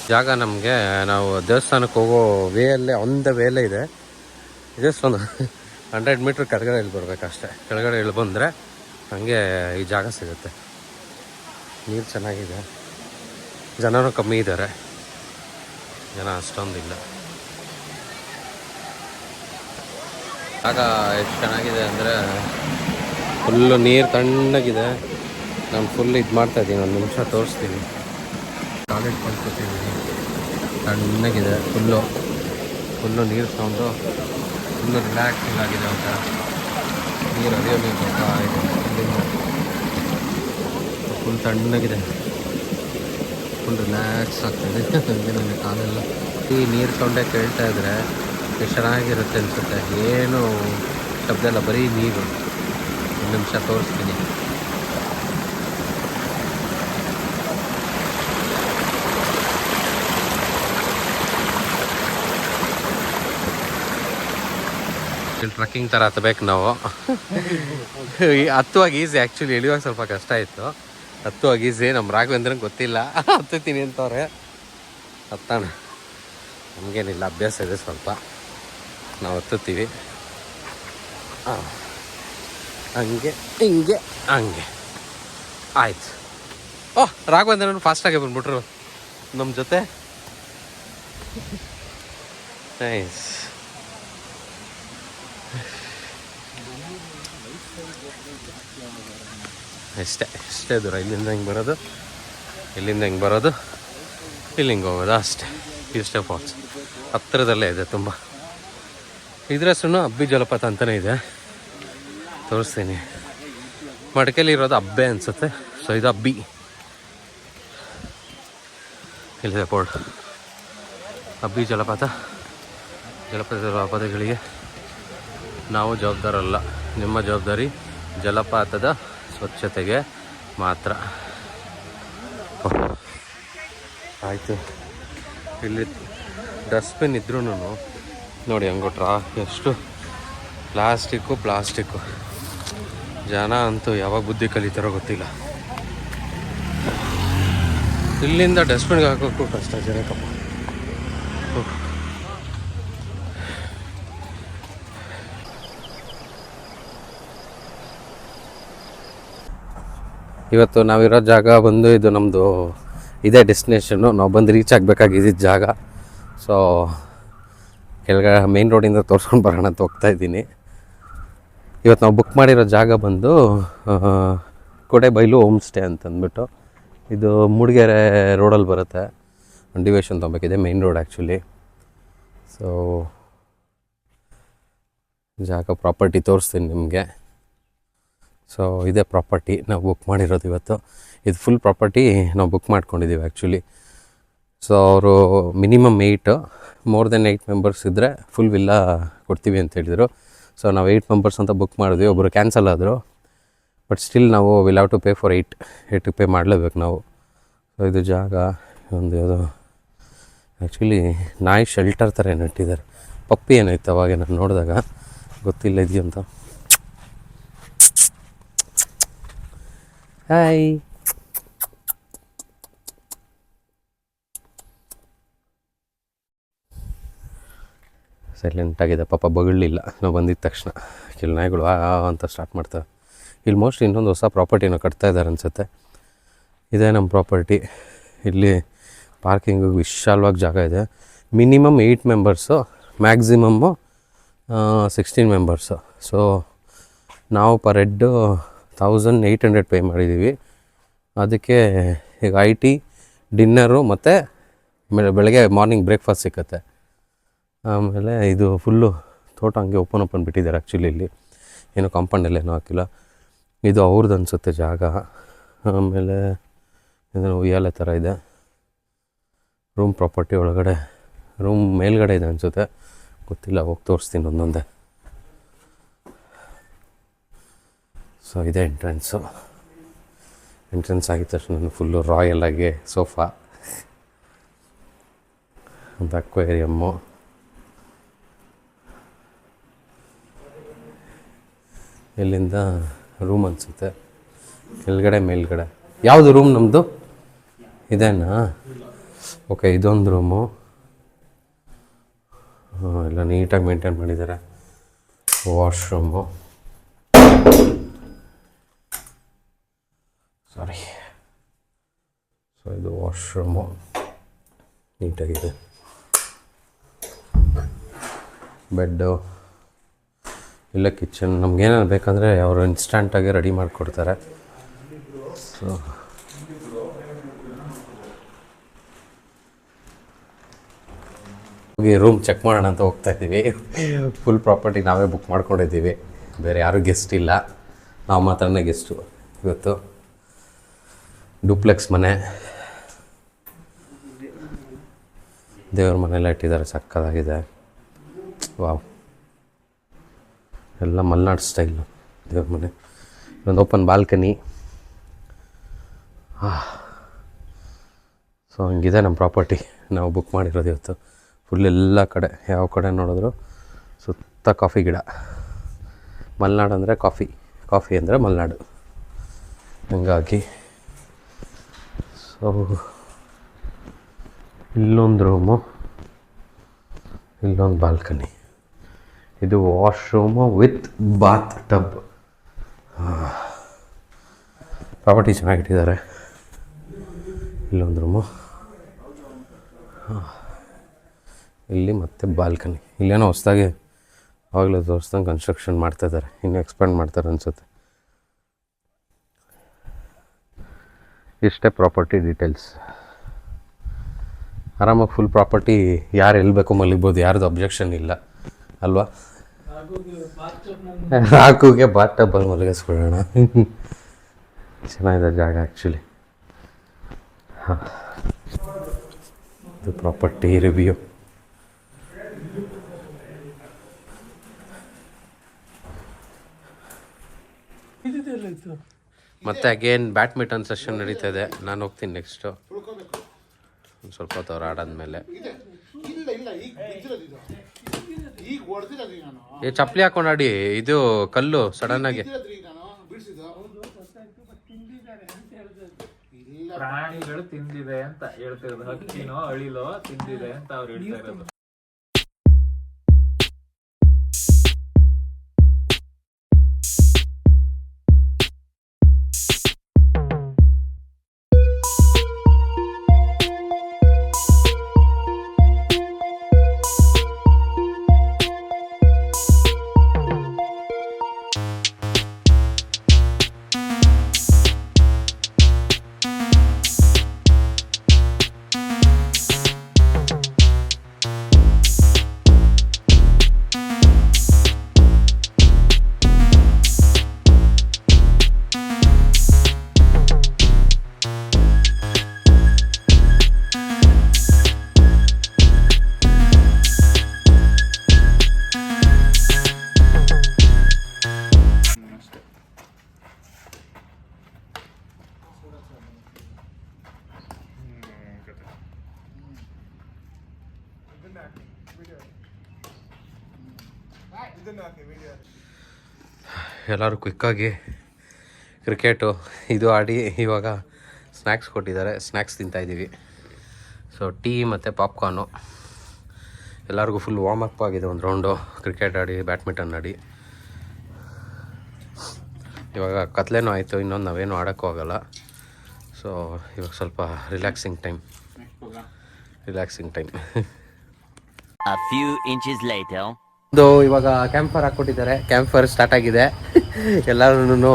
ಜಾಗ. ನಮಗೆ ನಾವು ದೇವಸ್ಥಾನಕ್ಕೆ ಹೋಗೋ ವೇಯಲ್ಲೇ ಆನ್ ದ ವೇಲೇ ಇದೆ. ಜಸ್ಟ್ ಒಂದು 100 ಮೀಟ್ರ್ ಕೆಳಗಡೆ ಇಳಿ ಬರ್ಬೇಕಷ್ಟೆ. ಕೆಳಗಡೆ ಇಳಿ ಬಂದರೆ ಹಾಗೆ ಈ ಜಾಗ ಸಿಗುತ್ತೆ. ನೀರು ಚೆನ್ನಾಗಿದೆ, ಜನನೂ ಕಮ್ಮಿ ಇದ್ದಾರೆ, ಜನ ಅಷ್ಟೊಂದಿಲ್ಲ. ಜಾಗ ಎಷ್ಟು ಚೆನ್ನಾಗಿದೆ ಅಂದರೆ ಫುಲ್ಲು ನೀರು ತಣ್ಣಗಿದೆ. ನಾನು ಫುಲ್ ಇದು ಮಾಡ್ತಾಯಿದ್ದೀನಿ, ಒಂದು ನಿಮಿಷ ತೋರಿಸ್ತೀನಿ. ಟಾಯ್ಲೆಟ್ ಮಾಡ್ಕೊತಿದ್ದೀನಿ, ತಣ್ಣಗಿದೆ ಫುಲ್ಲು ನೀರು ಸೌಂಡು, ಫುಲ್ಲು ರಿಲ್ಯಾಕ್ಸಿಂಗ್ ಆಗಿದೆ ಅಂತ. ನೀರು ಹರಿಯೋ ನೀರು ಬರ್ತಾ ಇದೆ ಇಲ್ಲಿಂದ, ಫುಲ್ ತಣ್ಣಗಿದೆ, ಫುಲ್ ರಿಲ್ಯಾಕ್ಸ್ ಆಗ್ತಾಯಿದೆ. ನನಗೆ ನನ್ನ ಕಾಲೆಲ್ಲ ಈ ನೀರು ಸೌಂಡೇ ಕೇಳ್ತಾ ಇದ್ರೆ ಎಷ್ಟು ಚೆನ್ನಾಗಿರುತ್ತೆ ಅನಿಸುತ್ತೆ. ಏನು ಶಬ್ದ ಇಲ್ಲ, ಬರೀ ನೀರು. ಒಂದು ನಿಮಿಷ ತೋರಿಸ್ತೀನಿ. ಟ್ರಕ್ಕಿಂಗ್ ಥರ ಹತ್ತಬೇಕು ನಾವು. ಹತ್ತುವಾಗ ಈಸಿ, ಆ್ಯಕ್ಚುಲಿ ಇಳಿಯುವಾಗ ಸ್ವಲ್ಪ ಕಷ್ಟ ಇತ್ತು. ಹತ್ತುವಾಗ ಈಸಿ. ನಮ್ಮ ರಾಘವೇಂದ್ರನ್ ಗೊತ್ತಿಲ್ಲ ಹತ್ತುತ್ತೀನಿ ಅಂತವ್ರೆ. ಹತ್ತೋಣ, ನಮಗೇನಿಲ್ಲ, ಅಭ್ಯಾಸ ಇದೆ ಸ್ವಲ್ಪ, ನಾವು ಹತ್ತುತ್ತೀವಿ. ಹಂಗೆ ಹಿಂಗೆ ಹಂಗೆ ಆಯ್ತು. ಓಹ್, ರಾಘವೇಂದ್ರನ್ ಫಾಸ್ಟಾಗಿ ಬಂದ್ಬಿಟ್ರು ನಮ್ಮ ಜೊತೆ. ನೈಸ್. ಇಷ್ಟೇ ದೂರ. ಇಲ್ಲಿಂದ ಹಿಂಗೆ ಬರೋದು, ಇಲ್ಲಿಂದ ಹಿಂಗೆ ಬರೋದು, ಇಲ್ಲಿ ಹಿಂಗೆ ಹೋಗೋದು ಅಷ್ಟೇ. ಇಷ್ಟೇ ಫಾಲ್ಸ್ ಹತ್ತಿರದಲ್ಲೇ ಇದೆ ತುಂಬ. ಇದ್ರ ಹೆಸರು ಅಬ್ಬಿ ಜಲಪಾತ ಅಂತಲೇ ಇದೆ, ತೋರಿಸ್ತೀನಿ. ಮಡಿಕೇಲಿ ಇರೋದು ಅಬ್ಬೆ ಅನಿಸುತ್ತೆ, ಸೊ ಇದು ಅಬ್ಬಿ. ಇಲ್ಲಿದೆ ಬೋರ್ಡ್, ಅಬ್ಬಿ ಜಲಪಾತಗಳಿಗೆ ನಾವು ಜವಾಬ್ದಾರಲ್ಲ. ನಿಮ್ಮ ಜವಾಬ್ದಾರಿ ಜಲಪಾತದ ಸ್ವಚ್ಛತೆಗೆ ಮಾತ್ರ. ಆಯಿತು. ಇಲ್ಲಿ ಡಸ್ಟ್ಬಿನ್ ಇದ್ರೂ ನೋಡಿ ಹಂಗೊಟ್ರ ಎಷ್ಟು ಪ್ಲಾಸ್ಟಿಕ್ಕು. ಜನ ಅಂತೂ ಯಾವಾಗ ಬುದ್ಧಿ ಕಲಿತಾರೋ ಗೊತ್ತಿಲ್ಲ. ಇಲ್ಲಿಂದ ಡಸ್ಟ್ಬಿನ್ಗೆ ಹಾಕೋಕ್ಕೂ ಕಷ್ಟ ಜನಕ್ಕಪ್ಪ. ಇವತ್ತು ನಾವಿರೋ ಜಾಗ ಬಂದು ಇದು ನಮ್ಮದು ಇದೇ ಡೆಸ್ಟಿನೇಷನ್ನು. ನಾವು ಬಂದು ರೀಚ್ ಆಗಬೇಕಾಗಿದ್ದ ಜಾಗ. ಸೊ ಕೆಳಗಡೆ ಮೇನ್ ರೋಡಿಂದ ತೋರಿಸ್ಕೊಂಡು ಬರೋಣ ಅಂತ ಹೋಗ್ತಾಯಿದ್ದೀನಿ. ಇವತ್ತು ನಾವು ಬುಕ್ ಮಾಡಿರೋ ಜಾಗ ಬಂದು ಕೋಟೆಬೈಲು ಹೋಮ್ ಸ್ಟೇ ಅಂತಂದ್ಬಿಟ್ಟು, ಇದು ಮೂಡಿಗೆರೆ ರೋಡಲ್ಲಿ ಬರುತ್ತೆ. ಡಿವಿಷನ್ ತೊಗೊಬೇಕಿದೆ, ಮೇನ್ ರೋಡ್ ಆ್ಯಕ್ಚುಲಿ. ಸೊ ಜಾಗ ಪ್ರಾಪರ್ಟಿ ತೋರಿಸ್ತೀನಿ ನಿಮಗೆ. ಸೊ ಇದೇ ಪ್ರಾಪರ್ಟಿ ನಾವು ಬುಕ್ ಮಾಡಿರೋದು ಇವತ್ತು. ಇದು ಫುಲ್ ಪ್ರಾಪರ್ಟಿ ನಾವು ಬುಕ್ ಮಾಡ್ಕೊಂಡಿದ್ದೀವಿ ಆ್ಯಕ್ಚುಲಿ. ಸೊ ಅವರು ಮಿನಿಮಮ್ 8, ಮೋರ್ ದೆನ್ 8 ಮೆಂಬರ್ಸ್ ಇದ್ದರೆ ಫುಲ್ ವಿಲ್ಲಾ ಕೊಡ್ತೀವಿ ಅಂತ ಹೇಳಿದರು. ಸೊ ನಾವು 8 ಮೆಂಬರ್ಸ್ ಅಂತ ಬುಕ್ ಮಾಡಿದ್ವಿ. ಒಬ್ಬರು ಕ್ಯಾನ್ಸಲ್ ಆದರು, ಬಟ್ ಸ್ಟಿಲ್ ನಾವು will have to pay for 8 pay ಮಾಡಲೇಬೇಕು ನಾವು. ಸೊ ಇದು ಜಾಗ ಒಂದು ಯಾವುದೋ ಆ್ಯಕ್ಚುಲಿ ನಾಯಿ ಶೆಲ್ಟರ್ ಥರ ಏನು ಇಟ್ಟಿದ್ದಾರೆ. ಪಪ್ಪಿ ಏನಾಯ್ತು ಅವಾಗ ನಾನು ನೋಡಿದಾಗ, ಗೊತ್ತಿಲ್ಲ ಇದೆಯಂತ. ಹಾಯ್. ಸೈಲೆಂಟಾಗಿದೆ ಪಾಪ, ಬಗಳಿಲ್ಲ ನಾವು ಬಂದಿದ್ದ ತಕ್ಷಣ. ಕೆಲವು ನಾಯಿಗಳು ಅಂತ ಸ್ಟಾರ್ಟ್ ಮಾಡ್ತವೆ. ಇಲ್ಲಿ ಮೋಸ್ಟ್ ಇನ್ನೊಂದು ಹೊಸ ಪ್ರಾಪರ್ಟಿನ ಕಟ್ತಾ ಇದ್ದಾರೆ ಅನಿಸುತ್ತೆ. ಇದೇ ನಮ್ಮ ಪ್ರಾಪರ್ಟಿ. ಇಲ್ಲಿ ಪಾರ್ಕಿಂಗಿಗೆ ವಿಶಾಲವಾಗಿ ಜಾಗ ಇದೆ. Minimum 8 members, maximum 16 members. So ನಾವು ಪರ್ ಹೆಡ್ಡು 1800 ಪೇ ಮಾಡಿದ್ದೀವಿ. ಅದಕ್ಕೆ ಈಗ IT, ಡಿನ್ನರು ಮತ್ತು ಬೆಳಗ್ಗೆ ಮಾರ್ನಿಂಗ್ ಬ್ರೇಕ್ಫಾಸ್ಟ್ ಸಿಕ್ಕತ್ತೆ. ಆಮೇಲೆ ಇದು ಫುಲ್ಲು ತೋಟ ಹಂಗೆ ಓಪನ್ ಬಿಟ್ಟಿದ್ದಾರೆ ಆ್ಯಕ್ಚುಲಿ. ಇಲ್ಲಿ ಏನೋ ಕಾಂಪೌಂಡಲ್ಲೇನೋ ಹಾಕಿಲ್ಲ. ಇದು ಅವ್ರದ್ದು ಅನಿಸುತ್ತೆ ಜಾಗ. ಆಮೇಲೆ ಇದನ್ನು ಉಯ್ಯಾಲೆ ಥರ ಇದೆ. ರೂಮ್ ಪ್ರಾಪರ್ಟಿ ಒಳಗಡೆ, ರೂಮ್ ಮೇಲ್ಗಡೆ ಇದೆ ಅನಿಸುತ್ತೆ, ಗೊತ್ತಿಲ್ಲ, ಹೋಗಿ ತೋರಿಸ್ತೀನಿ ಒಂದೊಂದೇ. ಸೊ ಇದೇ ಎಂಟ್ರೆನ್ಸ್ ಆಗಿದ ತಕ್ಷಣ ಫುಲ್ಲು ರಾಯಲ್ ಆಗಿ ಸೋಫಾ, ಒಂದು ಅಕ್ವೇರಿಯಮ್ಮು, ಇಲ್ಲಿಂದ ರೂಮ್ ಅನಿಸುತ್ತೆ, ಕೆಳಗಡೆ ಮೇಲ್ಗಡೆ ಯಾವುದು ರೂಮ್ ನಮ್ಮದು ಇದೇನಾ? ಓಕೆ, ಇದೊಂದು ರೂಮು. ಎಲ್ಲ ನೀಟಾಗಿ ಮೇಂಟೈನ್ ಮಾಡಿದ್ದಾರೆ. ವಾಶ್ರೂಮು, ಸಾರಿ, ಸೊ ಇದು ವಾಶ್ರೂಮು ನೀಟಾಗಿದೆ. ಬೆಡ್ಡು, ಇಲ್ಲ ಕಿಚನ್. ನಮ್ಗೇನಾದ್ರು ಬೇಕಂದರೆ ಅವರು ಇನ್ಸ್ಟಂಟಾಗಿ ರೆಡಿ ಮಾಡಿಕೊಡ್ತಾರೆ. ಸೊ ಹೋಗಿ ರೂಮ್ ಚೆಕ್ ಮಾಡೋಣ ಅಂತ ಹೋಗ್ತಾ ಇದ್ದೀವಿ. ಫುಲ್ ಪ್ರಾಪರ್ಟಿ ನಾವೇ ಬುಕ್ ಮಾಡ್ಕೊಂಡಿದ್ದೀವಿ, ಬೇರೆ ಯಾರೂ ಗೆಸ್ಟ್ ಇಲ್ಲ, ನಾವು ಮಾತ್ರನೇ ಗೆಸ್ಟು ಇವತ್ತು. ಡೂಪ್ಲೆಕ್ಸ್ ಮನೆ, ದೇವ್ರ ಮನೆಯೆಲ್ಲ ಇಟ್ಟಿದ್ದಾರೆ, ಸಕ್ಕತ್ತಾಗಿದೆ. ವಾವ್, ಎಲ್ಲ ಮಲೆನಾಡು ಸ್ಟೈಲು ದೇವ್ರ ಮನೆ. ಒಂದು ಓಪನ್ ಬಾಲ್ಕನಿ. ಸೊ ಹಂಗಿದೆ ನಮ್ಮ ಪ್ರಾಪರ್ಟಿ ನಾವು ಬುಕ್ ಮಾಡಿರೋದು ಇವತ್ತು. ಫುಲ್ ಎಲ್ಲ ಕಡೆ, ಯಾವ ಕಡೆ ನೋಡಿದ್ರು ಸುತ್ತ ಕಾಫಿ ಗಿಡ. ಮಲೆನಾಡು ಅಂದರೆ ಕಾಫಿ, ಕಾಫಿ ಅಂದರೆ ಮಲೆನಾಡು. ಹಂಗಾಗಿ ಸೊ ಇಲ್ಲೊಂದು ರೂಮು, ಇಲ್ಲೊಂದು ಬಾಲ್ಕನಿ. ಇದು washroom with bath tub. Property ಚೆನ್ನಾಗಿಟ್ಟಿದ್ದಾರೆ. ಇಲ್ಲೊಂದು ರೂಮು, ಇಲ್ಲಿ ಮತ್ತೆ ಬಾಲ್ಕನಿ. ಇಲ್ಲೇನೋ ಹೊಸದಾಗಿ ಆವಾಗಲೇ ತೋರಿಸ್ದಂಗೆ ಕನ್ಸ್ಟ್ರಕ್ಷನ್ ಮಾಡ್ತಾಯಿದ್ದಾರೆ, ಇನ್ನೂ ಎಕ್ಸ್ಪ್ಯಾಂಡ್ ಮಾಡ್ತಾರೆ ಅನಿಸುತ್ತೆ. ಇಷ್ಟೇ ಪ್ರಾಪರ್ಟಿ ಡೀಟೇಲ್ಸ್. ಆರಾಮಾಗಿ ಫುಲ್ ಪ್ರಾಪರ್ಟಿ ಯಾರು ಎಲ್ಲಿ ಬೇಕೋ ಮಲಗ್ಬೋದು, ಯಾರ್ದು ಅಬ್ಜೆಕ್ಷನ್ ಇಲ್ಲ ಅಲ್ವಾ? ರಾಕುಗೆ ಬಾತ್ ಟಬ್ಬಲ್ಲಿ ಮಲಗಿಸ್ಬಿಡೋಣ. ಚೆನ್ನಾಗಿದೆ ಜಾಗ ಆ್ಯಕ್ಚುಲಿ. ಹಾಂ, ಇದು ಪ್ರಾಪರ್ಟಿ ರಿವ್ಯೂ. ಮತ್ತೆ ಅಗೇನ್ ಬ್ಯಾಡ್ಮಿಂಟನ್ ಸೆಷನ್ ನಡೀತಾ ಇದೆ. ನಾನು ಹೋಗ್ತೀನಿ ನೆಕ್ಸ್ಟು ಒಂದು ಸ್ವಲ್ಪ ಹೊತ್ತು ಅವ್ರು ಆಡಾದ್ಮೇಲೆ. ಏ ಚಪ್ಪಲಿ ಹಾಕೊಂಡು ಆಡಿ, ಇದು ಕಲ್ಲು ಸಡನ್ನಾಗಿ. ಪ್ರಾಣಿಗಳು ತಿಂದಿದೆ ಅಂತ ಹೇಳ್ತಿರೋದು, ಹಕ್ಕಿನೋ ಅಳಿಲೋ ತಿಂದಿದೆ ಅಂತ ಅವ್ರು ಹೇಳ್ತಾ ಇರೋದು. ಎಲ್ಲರೂ ಕ್ವಿಕ್ಕಾಗಿ ಕ್ರಿಕೆಟು ಇದು ಆಡಿ ಇವಾಗ ಸ್ನ್ಯಾಕ್ಸ್ ಕೊಟ್ಟಿದ್ದಾರೆ, ಸ್ನ್ಯಾಕ್ಸ್ ತಿಂತಾಯಿದ್ದೀವಿ. ಸೊ ಟೀ ಮತ್ತು ಪಾಪ್ಕಾರ್ನು. ಎಲ್ಲರಿಗೂ ಫುಲ್ ವಾರ್ಮ್ ಅಪ್ ಆಗಿದೆ ಒಂದು ರೌಂಡು ಕ್ರಿಕೆಟ್ ಆಡಿ ಬ್ಯಾಡ್ಮಿಂಟನ್ ಆಡಿ. ಇವಾಗ ಕತ್ಲೇನೂ ಆಯಿತು, ಇನ್ನೊಂದು ನಾವೇನು ಆಡೋಕ್ಕೂ ಆಗೋಲ್ಲ. ಸೊ ಇವಾಗ ಸ್ವಲ್ಪ relaxing time. A few inches later. ಇವಾಗ ಕ್ಯಾಂಪ್ ಫೈರ್ ಹಾಕ್ಕೊಟ್ಟಿದ್ದಾರೆ. ಕ್ಯಾಂಪ್ ಫೈರ್ ಸ್ಟಾರ್ಟ್ ಆಗಿದೆ. ಎಲ್ಲರೂ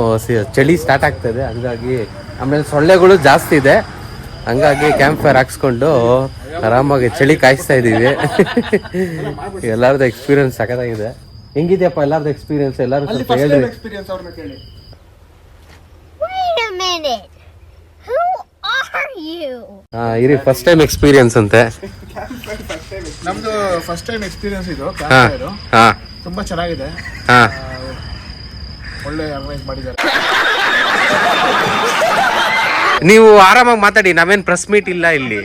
ಚಳಿ ಸ್ಟಾರ್ಟ್ ಆಗ್ತದೆ, ಹಂಗಾಗಿ ಆಮೇಲೆ ಸೊಳ್ಳೆಗಳು ಜಾಸ್ತಿ ಇದೆ, ಹಂಗಾಗಿ ಕ್ಯಾಂಪ್ ಫೈರ್ ಹಾಕ್ಸ್ಕೊಂಡು ಆರಾಮಾಗಿ ಚಳಿ ಕಾಯಿಸ್ತಾ ಇದ್ದೀವಿ. ಎಲ್ಲರದ್ದು ಎಕ್ಸ್ಪೀರಿಯನ್ಸ್ ಸಖತ್ತಾಗಿದೆ. ಹೆಂಗಿದೆಯಪ್ಪ ಎಲ್ಲರದ್ದು ಎಕ್ಸ್ಪೀರಿಯನ್ಸ್? ಎಲ್ಲರೂ ಸ್ವಲ್ಪ ಹೇಳ್ರಿ. Wait a minute. Who are you? ಇರಿ, ಫಸ್ಟ್ ಟೈಮ್ ಎಕ್ಸ್ಪೀರಿಯನ್ಸ್ ಅಂತೆ. ನಮ್ದು ಫಸ್ಟ್ ಟೈಮ್ ಎಕ್ಸ್ಪೀರಿಯನ್ಸ್ ಇದು. ತುಂಬಾ ಚೆನ್ನಾಗಿದೆ, ಒಳ್ಳೆ ಅರೇಂಜ್ ಮಾಡಿದ್ದಾರೆ. ನೀವು ಆರಾಮಾಗಿ ಮಾತಾಡಿ, ನಾವೇನ್ ಪ್ರೆಸ್ ಮೀಟ್ ಇಲ್ಲ ಇಲ್ಲಿ.